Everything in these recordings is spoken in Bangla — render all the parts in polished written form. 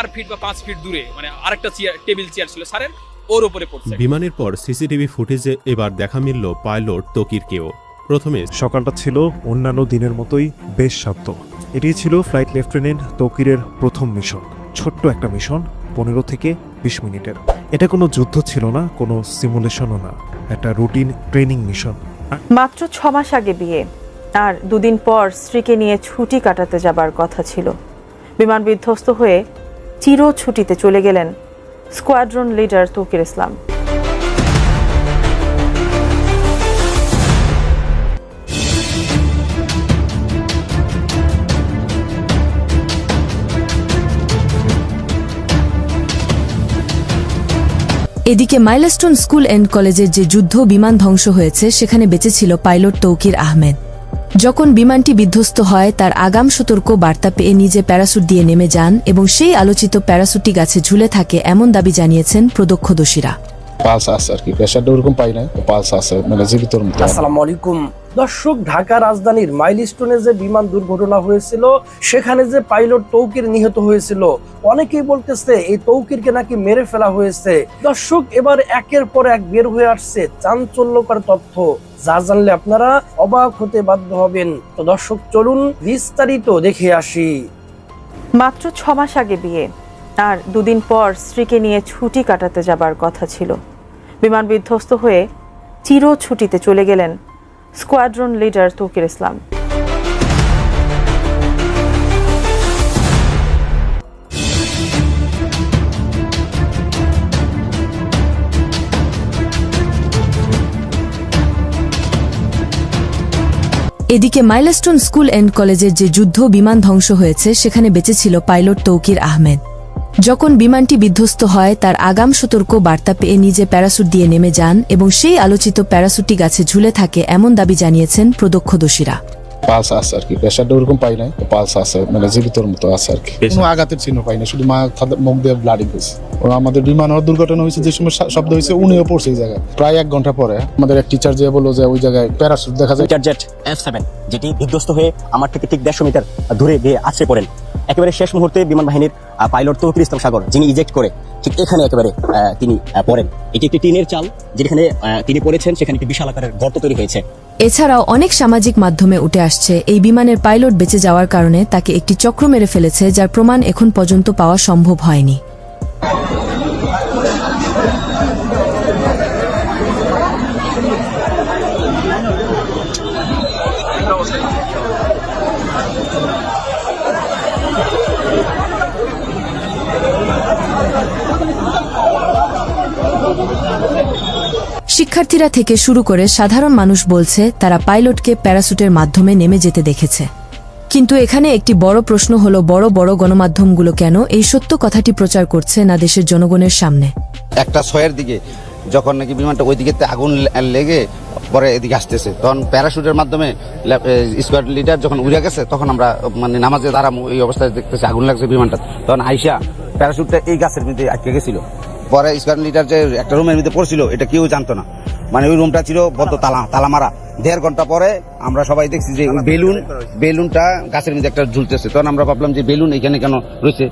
4 ফিট বা 5 ফিট দূরে মানে আরেকটা টেবিল চেয়ার ছিল স্যারের, ওর উপরে পড়ছে। বিমানের পর সিসিটিভি ফুটেজে এবার দেখা মিলল পাইলট তৌকিরকেও। প্রথমে সকালটা ছিল অন্যান্য দিনের মতোই বেশ শান্ত। এটি ছিল ফ্লাইট লেফটেন্যান্ট তৌকিরের প্রথম মিশন। ছোট্ট একটা মিশন, 15 থেকে 20 মিনিটের। এটা কোনো যুদ্ধ ছিল না, কোনো সিমুলেশনও না, একটা রুটিন ট্রেনিং মিশন। মাত্র 6 মাস আগে বিয়ে, আর 2 দিন পর স্ত্রীকে নিয়ে ছুটি কাটাতে যাবার কথা ছিল। বিমান বিধ্বস্ত হয়ে চির ছুটিতে চলে গেলেন স্কোয়াড্রন লিডার তৌকির ইসলাম। এদিকে মাইলস্টোন স্কুল অ্যান্ড কলেজের যে যুদ্ধ বিমান ধ্বংস হয়েছে সেখানে বেঁচে ছিল পাইলট তৌকির আহমেদ। যখন বিমানটি বিধ্বস্ত হয় তার আগাম সতর্ক বার্তা পেয়ে নিজে প্যারাসুট দিয়ে নেমে যান এবং সেই আলোচিত প্যারাসুটটি গাছে ঝুলে থাকে এমন দাবি জানিয়েছেন প্রত্যক্ষদর্শীরা। পালস আছে আর কি, প্রেশারটা ওরকম পাই না, পালস আছে মানে জীবিতর মতো। আসসালামু আলাইকুম দর্শক, ঢাকা রাজধানীর মাইলস্টোনে যে বিমান দুর্ঘটনা হয়েছিল সেখানে যে পাইলট তৌকির নিহত হয়েছিল, অনেকেই বলতেছে এই তৌকিরকে নাকি মেরে ফেলা হয়েছে। দর্শক, এবার একের পর এক বের হয়ে আসছে চাঞ্চল্যকর তথ্য, যা জানলে আপনারা অবাক হতে বাধ্য হবেন। তো দর্শক চলুন বিস্তারিত দেখে আসি। মাত্র 6 মাস আগে বিয়ে, আর 2 দিন পর স্ত্রীকে নিয়ে ছুটি কাটাতে যাবার কথা ছিল। বিমান বিধ্বস্ত হয়ে চির ছুটিতে চলে গেলেন স্কোয়াড্রন লিডার তৌকির ইসলাম। এদিকে মাইলস্টোন স্কুল অ্যান্ড কলেজের যে যুদ্ধ বিমান ধ্বংস হয়েছে সেখানে বেঁচে ছিল পাইলট তৌকির আহমেদ। যখন বিমানটি বিধ্বস্ত হয় তার আগাম সতর্ক বার্তা পেয়ে নিজে প্যারাসুট দিয়ে নেমে যান এবং সেই আলোচিত প্যারাসুটটি গাছে ঝুলে থাকে এমন দাবি জানিয়েছেন প্রত্যক্ষদর্শীরা। পালস আছে আর কি, প্রেশারটা ওরকম পাই না, পালস আছে মানে জীবিতর মতো আছে আর কি। কোনো আঘাতের চিহ্ন পাই না, শুধু মুখ দিয়ে ব্লাডিং হয়েছে। আমাদের বিমান দুর্ঘটনা হয়েছে যে সময় শব্দ হয়েছে উনিও পড়ছে এই জায়গায়। প্রায় 1 ঘন্টা পরে আমাদের এক টিচার যে বললো যে ওই জায়গায় প্যারাসুট দেখা যায়। জেট F7 যেটি বিধ্বস্ত হয়ে আমার থেকে ঠিক 150 মিটার দূরে গিয়ে আছড়ে পড়েন। একেবারে শেষ মুহূর্তে বিমান বাহিনীর পাইলট তৌকির ইসলাম সাগর, যিনি ইজেক্ট করে ঠিক এখানে একেবারে তিনি পড়েন। এটি একটি টিনের চাল, যেখানে তিনি পড়েছেন সেখানে একটি বিশাল আকারের গর্ত তৈরি হয়েছে। এছাড়াও অনেক সামাজিক মাধ্যমে উঠে আসছে এই বিমানের পাইলট বেঁচে যাওয়ার কারণে তাকে একটি চক্র মেরে ফেলেছে, যার প্রমাণ এখন পর্যন্ত পাওয়া সম্ভব হয়নি। শিক্ষার্থীরা থেকে শুরু করে সাধারণ মানুষ বলছে তারা পাইলটকে প্যারাসুটের মাধ্যমে নেমে যেতে দেখেছে। কিন্তু এখানে একটি বড় প্রশ্ন হলো, বড় বড় গণমাধ্যমগুলো কেন এই সত্য কথাটি প্রচার করছে না দেশের জনগণের সামনে? 1:06 দিকে যখন নাকি বিমানটা ওই দিকে আগুন লেগে পরে এদিকে আসতেছে, তখন প্যারাশুটের মাধ্যমে স্কোয়াড লিডার যখন উড়ে গেছে তখন আমরা মানে নামাজে দাঁড়াম, এই অবস্থায় দেখতেছি আগুন লাগছে বিমানটা। তখন আইসা প্যারাশুটটা এই গাছের মধ্যে আটকে গেছিল। পরে স্কোয়াড লিডার যে একটা রুমের মধ্যে পড়ছিল এটা কেউ জানতো না, মানে ওই রুমটা ছিল বদ্ধ তালা মারা। 1.5 ঘন্টা পরে আমরা সবাই দেখছি যে বেলুনটা গাছের মধ্যে একটা ঝুলতেছে। তখন আমরা ভাবলাম যে বেলুন এখানে কেন রয়েছে।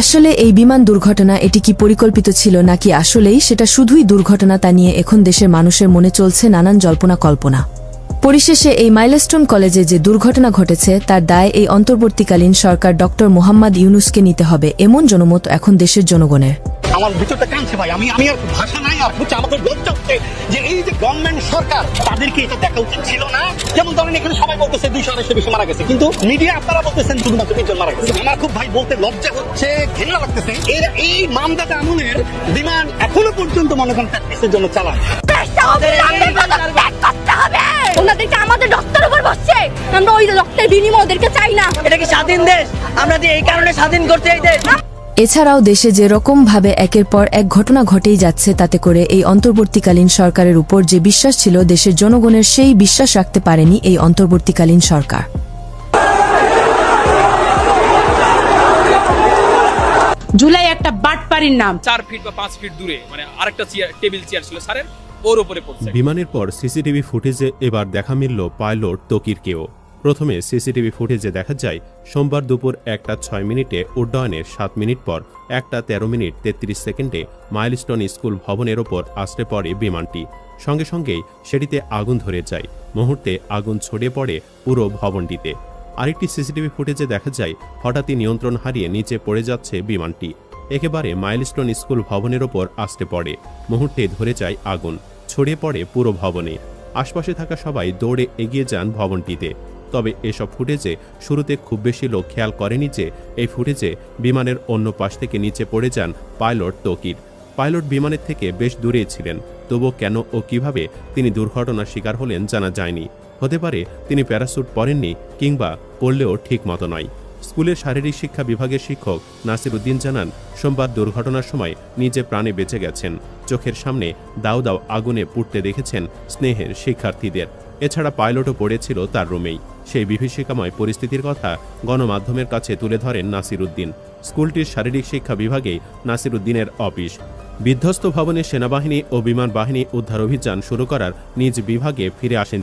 আসলে এই বিমান দুর্ঘটনা এটি কি পরিকল্পিত ছিল নাকি আসলেই সেটা শুধুই দুর্ঘটনা, তা নিয়ে এখন দেশের মানুষের মনে চলছে নানান জল্পনা কল্পনা। পরিশেষে এই মাইলস্টোন কলেজে যে দুর্ঘটনা ঘটেছে তার দায় এই অন্তর্বর্তীকালীন সরকার ডক্টর মোহাম্মদ ইউনূসকে নিতে হবে, এমন জনমত এখন দেশের জনগণের। আমার ভিতরটা কাঁদছে ভাই, আমি আর ভাষা নাই আর হচ্ছে আমাদের লজ্জা হচ্ছে যে এই যে গভর্নমেন্ট সরকার, তাদেরকে এটা দেখা উচিত ছিল না। যেমন ধরেন এখানে সবাই বলতেছে 200 বেশি মারা গেছে, কিন্তু মিডিয়া আপনারা বলতেছেন শুধুমাত্র 3 জন মারা গেছে। আমার খুব ভাই বলতে লজ্জা হচ্ছে, ঘৃণা লাগতেছে। এই মামদাদা আমলের বিমান এখনো পর্যন্ত মনে করেন প্র্যাকটিসের জন্য চালায়। ওনাদেরকে আমাদের রক্তের উপর বসছে, আমরা ওই রক্তের বিনিময়ে ওদেরকে চাই না। এটা কি স্বাধীন দেশ? আমরা এই কারণে স্বাধীন করতে এই দেশ। এছাড়াও দেশে যে রকম ভাবে একের পর এক ঘটনা ঘটেই যাচ্ছে, তাতে করে এই অন্তর্বর্তীকালীন সরকারের উপর যে বিশ্বাস ছিল দেশের জনগণের, সেই বিশ্বাস রাখতে পারেনি এই অন্তর্বর্তীকালীন সরকার। জুলাই একটা বাটপাড়ির নাম। 4 ফিট বা 5 ফিট দূরে মানে আরেকটা টেবিল চেয়ার ছিল স্যারের, ওর উপরে পড়ছে। বিমানের পর সিসিটিভি ফুটেজে এবার দেখা মিলল পাইলট তৌকিরকেও। প্রথমে সিসিটিভি ফুটেজে দেখা যায় সোমবার দুপুর 1:06 উড্ডয়নের 7 মিনিট পর 1:13:33 মাইলস্টোন স্কুল ভবনের ওপর আছড়ে পড়ে বিমানটি। সঙ্গে সঙ্গেই সেটিতে আগুন ধরে যায়। মুহূর্তে আগুন ছড়িয়ে পড়ে পুরো ভবনটিতে। আরেকটি সিসিটিভি ফুটেজে দেখা যায় হঠাৎই নিয়ন্ত্রণ হারিয়ে নিচে পড়ে যাচ্ছে বিমানটি। একেবারে মাইলস্টোন স্কুল ভবনের ওপর আছড়ে পড়ে। মুহূর্তে ধরে যায় আগুন, ছড়িয়ে পড়ে পুরো ভবনে। আশপাশে থাকা সবাই দৌড়ে এগিয়ে যান ভবনটিতে। তবে এসব ফুটেজে শুরুতে খুব বেশি লোক খেয়াল করেনি যে এই ফুটেজে বিমানের অন্য পাশ থেকে নিচে পড়ে যান পাইলট তৌকির। পাইলট বিমানের থেকে বেশ দূরে ছিলেন, তবুও কেন ও কিভাবে তিনি দুর্ঘটনার শিকার হলেন জানা যায়নি। হতে পারে তিনি প্যারাসুট পরেননি, কিংবা পড়লেও ঠিক মতো নয়। স্কুলের শারীরিক শিক্ষা বিভাগের শিক্ষক নাসির উদ্দিন জানান, সোমবার দুর্ঘটনার সময় নিজে প্রাণে বেঁচে গেছেন। চোখের সামনে দাউ দাউ আগুনে পুড়তে দেখেছেন স্নেহের শিক্ষার্থীদের। এছাড়া পাইলটও পড়েছিল তার রুমেই। সেই বিভীষিকাময় পরিস্থিতির কথা গণমাধ্যমের কাছে তুলে ধরেন নাসির উদ্দিন। স্কুলটির শারীরিক শিক্ষা বিভাগেই নাসির উদ্দিনের অফিস। বিধ্বস্ত ভবনে সেনাবাহিনী ও বিমান বাহিনী উদ্ধার অভিযান শুরু করার নিজ বিভাগে ফিরে আসেন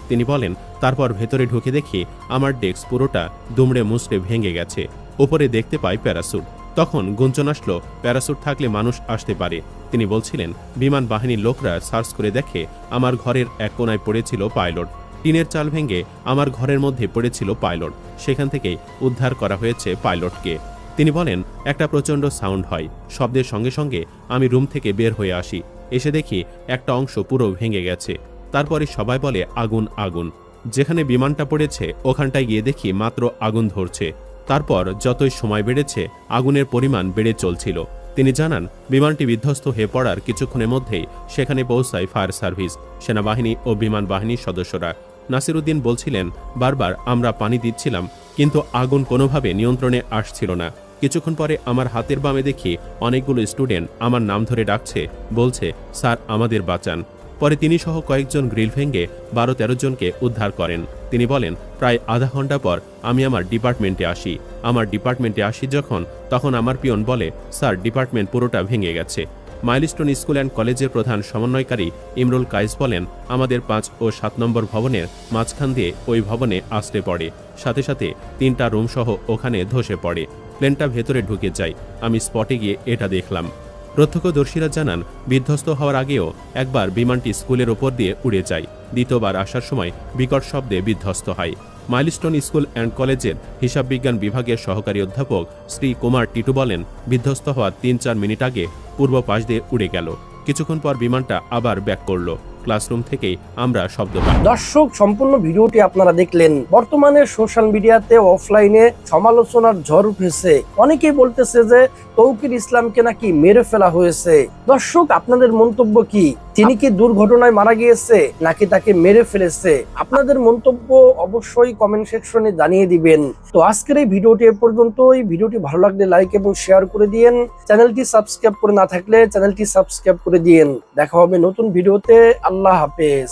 তিনি বলেন, তারপর ভেতরে ঢুকে দেখি আমার ডেস্ক পুরোটা দুমড়ে মুচড়ে ভেঙে গেছে। ওপরে দেখতে পাই প্যারাসুট। তখন গুঞ্জন আসলো প্যারাসুট থাকলে মানুষ আসতে পারে। তিনি বলছিলেন, বিমান বাহিনীর লোকরা সার্চ করে দেখে আমার ঘরের এক কোনায় পড়েছিল পাইলট। টিনের চাল ভেঙে আমার ঘরের মধ্যে পড়েছিল পাইলট। সেখান থেকেই উদ্ধার করা হয়েছে পাইলটকে। তিনি বলেন, একটা প্রচণ্ড সাউন্ড হয়। শব্দের সঙ্গে সঙ্গে আমি রুম থেকে বের হয়ে আসি। এসে দেখি একটা অংশ পুরো ভেঙে গেছে। তারপরে সবাই বলে আগুন আগুন। যেখানে বিমানটা পড়েছে ওখানটায় গিয়ে দেখি মাত্র আগুন ধরছে। তারপর যতই সময় বেড়েছে আগুনের পরিমাণ বেড়ে চলছিল। তিনি জানান, বিমানটি বিধ্বস্ত হয়ে পড়ার কিছুক্ষণের মধ্যেই সেখানে পৌঁছায় ফায়ার সার্ভিস, সেনাবাহিনী ও বিমান বাহিনীর সদস্যরা। নাসির উদ্দিন বলছিলেন, বারবার আমরা পানি দিচ্ছিলাম, কিন্তু আগুন কোনোভাবে নিয়ন্ত্রণে আসছিল না। কিছুক্ষণ পরে আমার হাতের বামে দেখি অনেকগুলো স্টুডেন্ট আমার নাম ধরে ডাকছে, বলছে, স্যার আমাদের বাঁচান। পরে তিনি সহ কয়েকজন গ্রিল ভেঙে 12-13 জনকে উদ্ধার করেন। তিনি বলেন, প্রায় আধা ঘন্টা পর আমি আমার ডিপার্টমেন্টে আসি যখন, তখন আমার পিয়ন বলে, স্যার ডিপার্টমেন্ট পুরোটা ভেঙে গেছে। মাইলস্টোন স্কুল অ্যান্ড কলেজের প্রধান সমন্বয়কারী ইমরুল কায়েস বলেন, আমাদের 5 ও 7 নম্বর ভবনের মাঝখান দিয়ে ওই ভবনে আছড়ে পড়ে। সাথে সাথে 3টা রুম সহ ওখানে ধসে পড়ে। প্লেনটা ভেতরে ঢুকে যায়। আমি স্পটে গিয়ে এটা দেখলাম। প্রত্যক্ষদর্শীরা জানান, বিধ্বস্ত হওয়ার আগেও একবার বিমানটি স্কুলের ওপর দিয়ে উড়ে যায়। দ্বিতীয়বার আসার সময় বিকট শব্দে বিধ্বস্ত হয়। মাইলস্টোন স্কুল অ্যান্ড কলেজের হিসাব বিজ্ঞান বিভাগের সহকারী অধ্যাপক শ্রী কুমার টিটু বলেন, বিধ্বস্ত হওয়ার 3-4 মিনিট আগে পূর্ব পাশ দিয়ে উড়ে গেল। কিছুক্ষণ পর বিমানটা আবার ব্যাক করলো। ক্লাসরুম থেকেই আমরা শব্দ পাই। দর্শক, সম্পূর্ণ ভিডিওটি আপনারা দেখলেন। বর্তমানে সোশ্যাল মিডিয়াতে অফলাইনে সমালোচনার ঝড় উঠেছে। অনেকেই বলতেছে যে তৌকির ইসলামকে নাকি মেরে ফেলা হয়েছে। দর্শক, আপনাদের মন্তব্য কি? তিনি কি দুর্ঘটনায় মারা গিয়েছে নাকি তাকে মেরে ফেলেছে? আপনাদের মন্তব্য অবশ্যই কমেন্ট সেকশনে জানিয়ে দিবেন। তো আজকের এই ভিডিওটি এ পর্যন্তই। ভিডিওটি ভালো লাগলে লাইক এবং শেয়ার করে দিয়েন। চ্যানেলটি সাবস্ক্রাইব করে না থাকলে চ্যানেলটি সাবস্ক্রাইব করে দিয়েন। দেখা হবে নতুন ভিডিওতে। আল্লাহ হাফেজ।